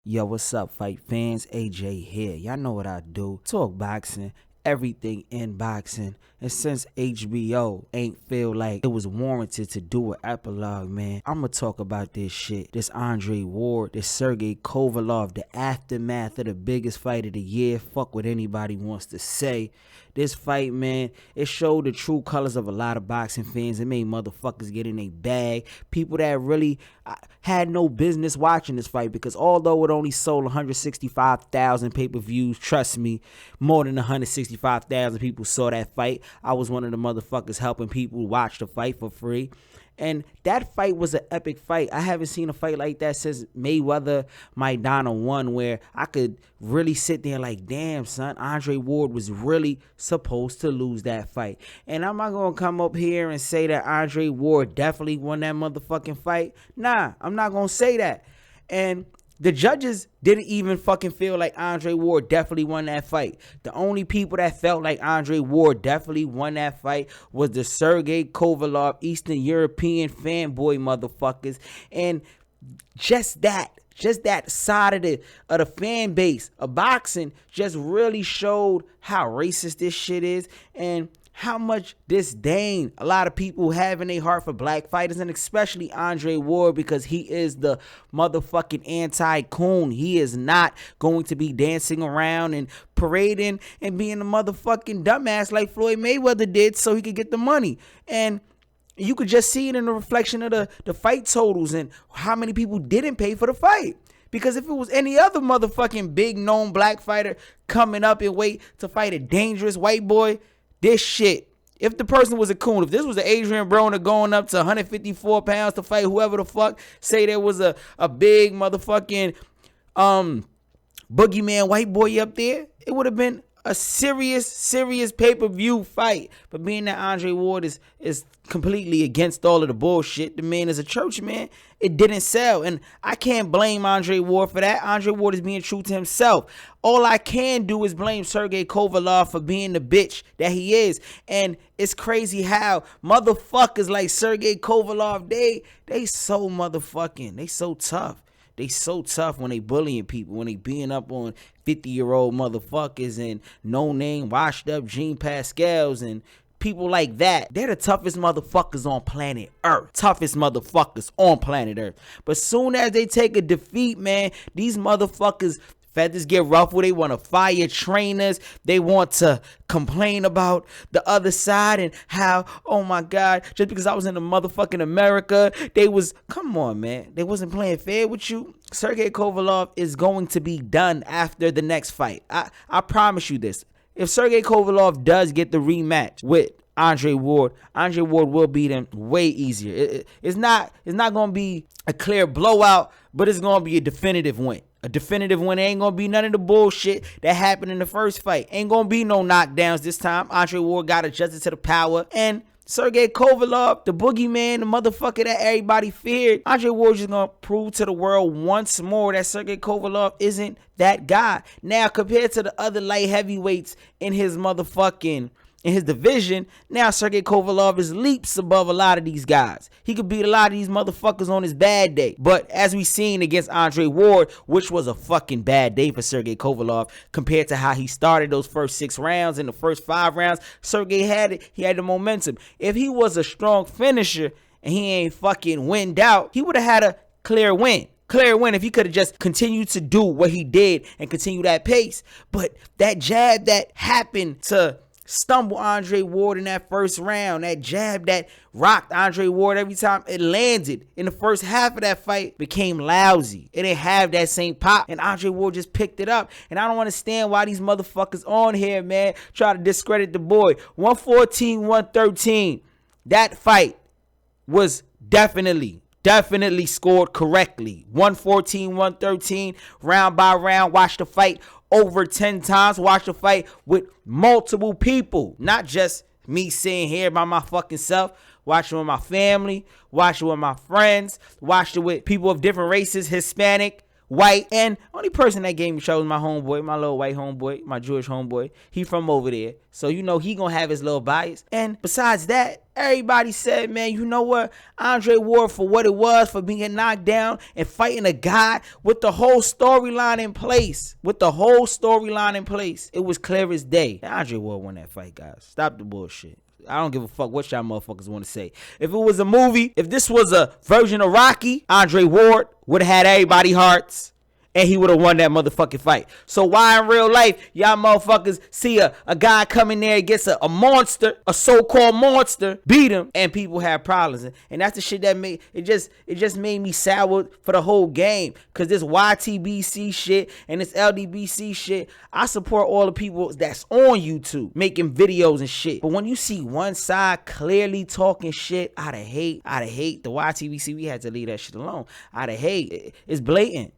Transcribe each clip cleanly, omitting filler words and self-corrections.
Yo, what's up, fight fans? AJ here. Y'all know what I do. Talk boxing, everything in boxing. And since HBO ain't feel like it was warranted to do an epilogue, man, I'ma talk about this shit. This Andre Ward, this Sergey Kovalev, the aftermath of the biggest fight of the year. Fuck what anybody wants to say. This fight, man, it showed the true colors of a lot of boxing fans. It made motherfuckers get in a bag. People that really had no business watching this fight, because although it only sold 165,000 pay-per-views, trust me, more than 165,000 people saw that fight. I was one of the motherfuckers helping people watch the fight for free. And that fight was an epic fight. I haven't seen a fight like that since Mayweather Maidana 1, where I could really sit there like, damn, son, Andre Ward was really supposed to lose that fight. And I'm not going to come up here and say that Andre Ward definitely won that motherfucking fight. Nah, I'm not going to say that. And the judges didn't even fucking feel like Andre Ward definitely won that fight. The only people that felt like Andre Ward definitely won that fight was the Sergey Kovalev Eastern European fanboy motherfuckers. And just that side of the fan base of boxing just really showed how racist this shit is, and how much disdain a lot of people have in their heart for black fighters, and especially Andre Ward, because he is the motherfucking anti-coon. He is not going to be dancing around and parading and being a motherfucking dumbass like Floyd Mayweather did so he could get the money. And you could just see it in the reflection of the fight totals and how many people didn't pay for the fight. Because if it was any other motherfucking big known black fighter coming up and wait to fight a dangerous white boy, this shit, if the person was a coon, if this was an Adrian Broner going up to 154 pounds to fight whoever the fuck, say there was a big motherfucking boogeyman white boy up there, it would have been a serious pay-per-view fight. But being that Andre Ward is completely against all of the bullshit, the man is a church man, it didn't sell. And I can't blame Andre Ward for that. Andre Ward is being true to himself. All I can do is blame Sergey Kovalev for being the bitch that he is. And it's crazy how motherfuckers like Sergey Kovalev, they so motherfucking, they so tough. They so tough when they bullying people, when they being up on 50-year-old motherfuckers and no-name washed up Jean Pascals and people like that. They're the toughest motherfuckers on planet Earth. Toughest motherfuckers on planet Earth. But soon as they take a defeat, man, these motherfuckers, feathers get ruffled. They want to fire trainers. They want to complain about the other side and how, oh my God, just because I was in the motherfucking America, they was, come on, man. They wasn't playing fair with you. Sergey Kovalev is going to be done after the next fight. I promise you this. If Sergey Kovalev does get the rematch with Andre Ward will beat him way easier. It's not going to be a clear blowout, but it's going to be a definitive win. A definitive win. Ain't going to be none of the bullshit that happened in the first fight. Ain't going to be no knockdowns this time. Andre Ward got adjusted to the power. And Sergey Kovalev, the boogeyman, the motherfucker that everybody feared, Andre Ward is going to prove to the world once more that Sergey Kovalev isn't that guy. Now, compared to the other light heavyweights in his division, now Sergey Kovalev is leaps above a lot of these guys. He could beat a lot of these motherfuckers on his bad day. But as we seen against Andre Ward, which was a fucking bad day for Sergey Kovalev compared to how he started those first 6 rounds and the first 5 rounds, Sergey had it. He had the momentum. If he was a strong finisher and he ain't fucking winned out, he would have had a clear win. Clear win if he could have just continued to do what he did and continue that pace. But that jab that happened to stumble Andre Ward in that first round, that jab that rocked Andre Ward every time it landed in the first half of that fight, became lousy. It didn't have that same pop, and Andre Ward just picked it up. And I don't understand why these motherfuckers on here, man, try to discredit the boy. 114, 113. That fight was definitely scored correctly. 114, 113, round by round. Watch the fight over 10 times. Watch the fight with multiple people, not just me sitting here by my fucking self. Watch it with my family, watch it with my friends, watch it with people of different races, Hispanic, white, and only person that gave me trouble was my homeboy, my little white homeboy, my Jewish homeboy. He from over there. So, you know, he gonna have his little bias. And besides that, everybody said, man, you know what? Andre Ward, for what it was, for being knocked down and fighting a guy with the whole storyline in place. It was clear as day. And Andre Ward won that fight, guys. Stop the bullshit. I don't give a fuck what y'all motherfuckers want to say. If it was a movie, if this was a version of Rocky, Andre Ward would have had everybody's hearts. And he would have won that motherfucking fight. So why in real life, y'all motherfuckers see a guy come in there and gets a monster, a so-called monster, beat him, and people have problems. And that's the shit that made, it just made me sour for the whole game. Cause this YTBC shit and this LDBC shit, I support all the people that's on YouTube making videos and shit. But when you see one side clearly talking shit out of hate, the YTBC, we had to leave that shit alone. Out of hate, it's blatant.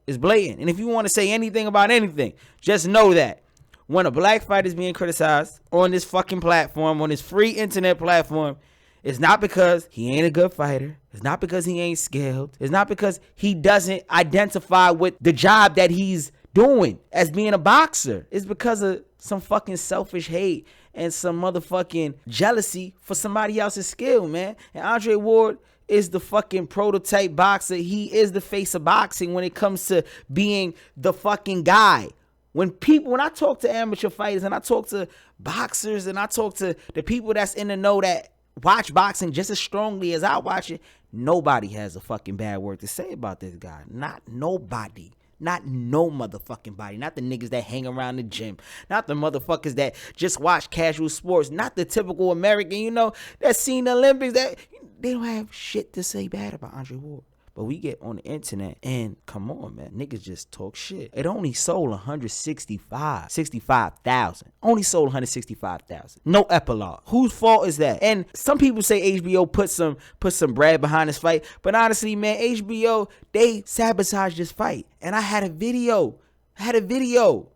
And if you want to say anything about anything, just know that when a black fighter is being criticized on this fucking platform, on this free internet platform, it's not because he ain't a good fighter. It's not because he ain't skilled. It's not because he doesn't identify with the job that he's doing as being a boxer. It's because of some fucking selfish hate and some motherfucking jealousy for somebody else's skill, man. And Andre Ward is the fucking prototype boxer. He is the face of boxing when it comes to being the fucking guy. When I talk to amateur fighters and I talk to boxers and I talk to the people that's in the know that watch boxing just as strongly as I watch it, nobody has a fucking bad word to say about this guy. Not nobody. Not no motherfucking body. Not the niggas that hang around the gym. Not the motherfuckers that just watch casual sports. Not the typical American, you know, that seen the Olympics. That they don't have shit to say bad about Andre Ward. But we get on the internet and come on, man, niggas just talk shit. It only sold 65,000. Only sold 165,000. No epilogue. Whose fault is that? And some people say HBO put some bread behind this fight. But honestly, man, HBO, they sabotaged this fight. And I had a video. I had a video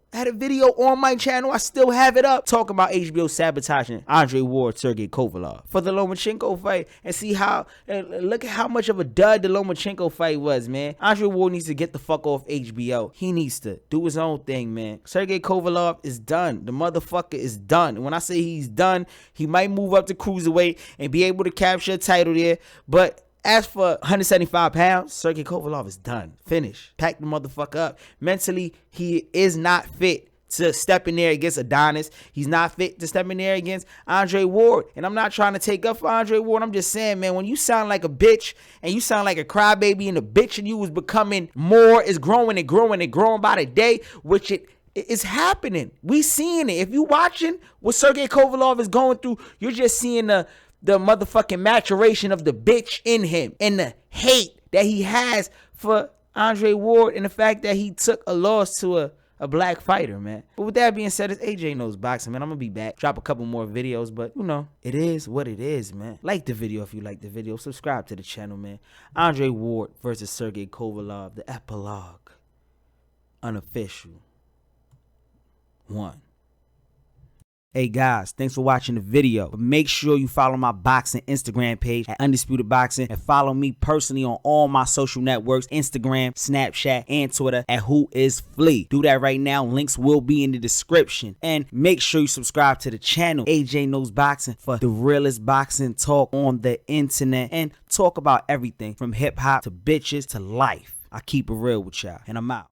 on my channel. I still have it up talking about HBO sabotaging Andre Ward, Sergey Kovalev for the Lomachenko fight, and see how, look at how much of a dud the Lomachenko fight was, man. Andre Ward needs to get the fuck off HBO. He needs to do his own thing, man. Sergey Kovalev is done. The motherfucker is done. And when I say he's done, he might move up to cruiserweight and be able to capture a title there, but as for 175 pounds, Sergey Kovalev is done. Finished. Pack the motherfucker up. Mentally, he is not fit to step in there against Adonis. He's not fit to step in there against Andre Ward. And I'm not trying to take up for Andre Ward. I'm just saying, man, when you sound like a bitch and you sound like a crybaby and the bitch in you is becoming more, is growing and growing and growing by the day, which it's happening. We seeing it. If you watching what Sergey Kovalev is going through, you're just seeing the motherfucking maturation of the bitch in him and the hate that he has for Andre Ward and the fact that he took a loss to a black fighter, man. But with that being said, it's AJ Knows Boxing, man. I'm gonna be back, drop a couple more videos, but you know, it is what it is, man. Like the video if you like the video. Subscribe to the channel, man. Andre Ward versus Sergey Kovalev, the epilogue. Unofficial. 1. Hey guys, thanks for watching the video. But make sure you follow my boxing Instagram page at Undisputed Boxing and follow me personally on all my social networks, Instagram, Snapchat, and Twitter at WhoIsFlea. Do that right now. Links will be in the description. And make sure you subscribe to the channel, AJ Knows Boxing, for the realest boxing talk on the internet and talk about everything from hip hop to bitches to life. I keep it real with y'all, and I'm out.